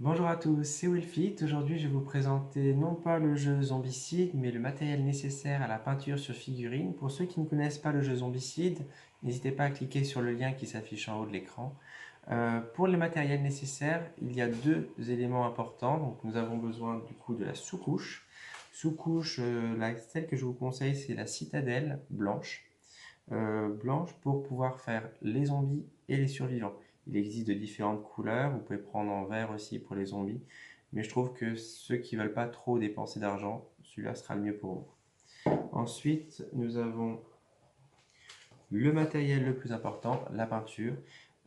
Bonjour à tous, c'est Wilfit. Aujourd'hui, je vais vous présenter non pas le jeu Zombicide, mais le matériel nécessaire à la peinture sur figurine. Pour ceux qui ne connaissent pas le jeu Zombicide, n'hésitez pas à cliquer sur le lien qui s'affiche en haut de l'écran. Pour les matériels nécessaires, il y a deux éléments importants. Donc, nous avons besoin du coup de la sous-couche. Sous-couche, celle que je vous conseille, c'est la citadelle blanche. Blanche pour pouvoir faire les zombies et les survivants. Il existe de différentes couleurs, vous pouvez prendre en vert aussi pour les zombies, mais je trouve que ceux qui ne veulent pas trop dépenser d'argent, celui-là sera le mieux pour vous. Ensuite, nous avons le matériel le plus important, la peinture.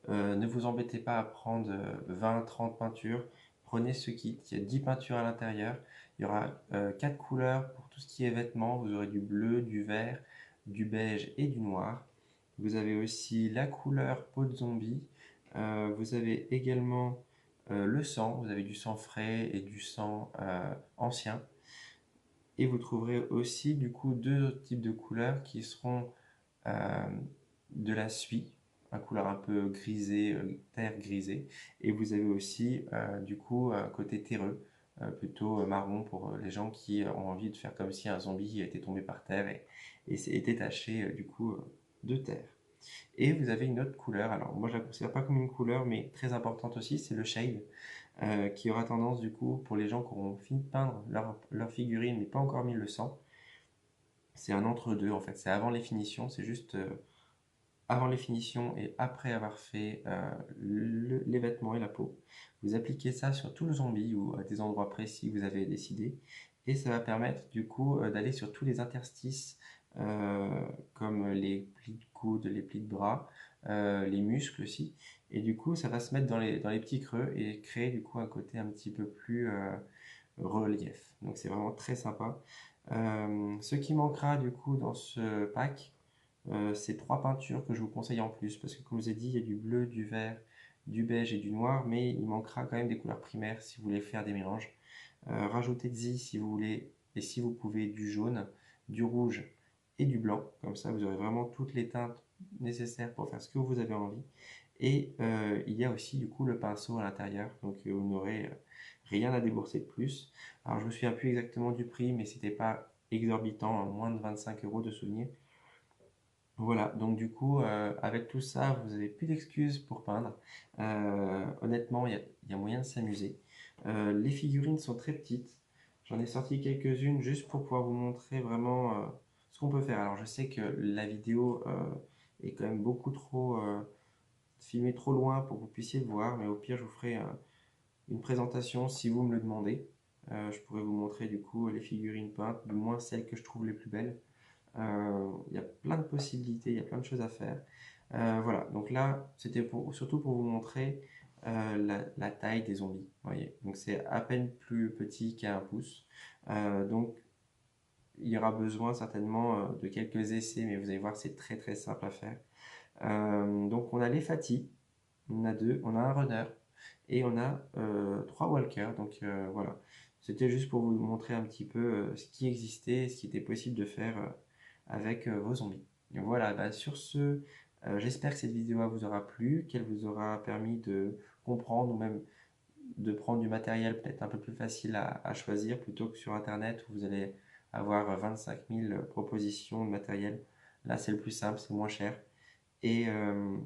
Ne vous embêtez pas à prendre 20-30 peintures, prenez ce kit, il y a 10 peintures à l'intérieur, il y aura 4 couleurs pour tout ce qui est vêtements, vous aurez du bleu, du vert, du beige et du noir. Vous avez aussi la couleur peau de zombie. Vous avez également le sang. Vous avez du sang frais et du sang ancien. Et vous trouverez aussi du coup deux autres types de couleurs qui seront euh, de la suie, une couleur un peu grisée, terre grisée. Et vous avez aussi du coup un côté terreux, plutôt marron pour les gens qui ont envie de faire comme si un zombie était tombé par terre et était taché du coup de terre. Et vous avez une autre couleur, alors moi je la considère pas comme une couleur, mais très importante aussi, c'est le shade, qui aura tendance du coup, pour les gens qui auront fini de peindre leur figurine mais pas encore mis le sang, c'est un entre-deux en fait, c'est avant les finitions, c'est juste avant les finitions et après avoir fait les vêtements et la peau. Vous appliquez ça sur tout le zombie ou à des endroits précis que vous avez décidé et ça va permettre du coup d'aller sur tous les interstices euh, comme les plis de coude, les plis de bras, les muscles aussi. Et du coup, ça va se mettre dans les petits creux et créer du coup un côté un petit peu plus relief. Donc c'est vraiment très sympa. Ce qui manquera du coup dans ce pack, c'est trois peintures que je vous conseille en plus, parce que comme je vous ai dit, il y a du bleu, du vert, du beige et du noir, mais il manquera quand même des couleurs primaires si vous voulez faire des mélanges. Rajoutez-y si vous voulez, et si vous pouvez, du jaune, du rouge et du blanc. Comme ça, vous aurez vraiment toutes les teintes nécessaires pour faire ce que vous avez envie. Et il y a aussi du coup le pinceau à l'intérieur, donc vous n'aurez rien à débourser de plus. Alors je me souviens plus exactement du prix, mais c'était pas exorbitant, hein, moins de 25 euros de souvenir. Voilà, donc du coup, avec tout ça, vous n'avez plus d'excuses pour peindre. Honnêtement, il y a moyen de s'amuser. Les figurines sont très petites. J'en ai sorti quelques-unes juste pour pouvoir vous montrer vraiment ce qu'on peut faire. Alors, je sais que la vidéo est quand même beaucoup trop filmée trop loin pour que vous puissiez le voir, mais au pire, je vous ferai une présentation si vous me le demandez. Je pourrais vous montrer du coup les figurines peintes, du moins celles que je trouve les plus belles. Il y a plein de possibilités, il y a plein de choses à faire. Voilà, donc là, c'était surtout pour vous montrer la taille des zombies. Voyez, donc c'est à peine plus petit qu'un pouce. Donc il y aura besoin certainement de quelques essais, mais vous allez voir, c'est très très simple à faire. Donc on a les Fati, on a deux, on a un runner et on a trois walkers. Donc voilà, c'était juste pour vous montrer un petit peu ce qui existait, ce qui était possible de faire avec vos zombies. Et voilà, bah, sur ce, j'espère que cette vidéo vous aura plu, qu'elle vous aura permis de comprendre ou même de prendre du matériel peut-être un peu plus facile à choisir plutôt que sur Internet où vous allez avoir 25 000 propositions de matériel. Là, c'est le plus simple, c'est moins cher. Et, euh,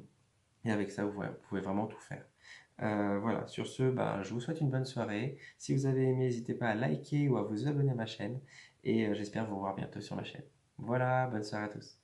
et avec ça, vous pouvez vraiment tout faire. Voilà, sur ce, bah, je vous souhaite une bonne soirée. Si vous avez aimé, n'hésitez pas à liker ou à vous abonner à ma chaîne. Et j'espère vous revoir bientôt sur ma chaîne. Voilà, bonne soirée à tous.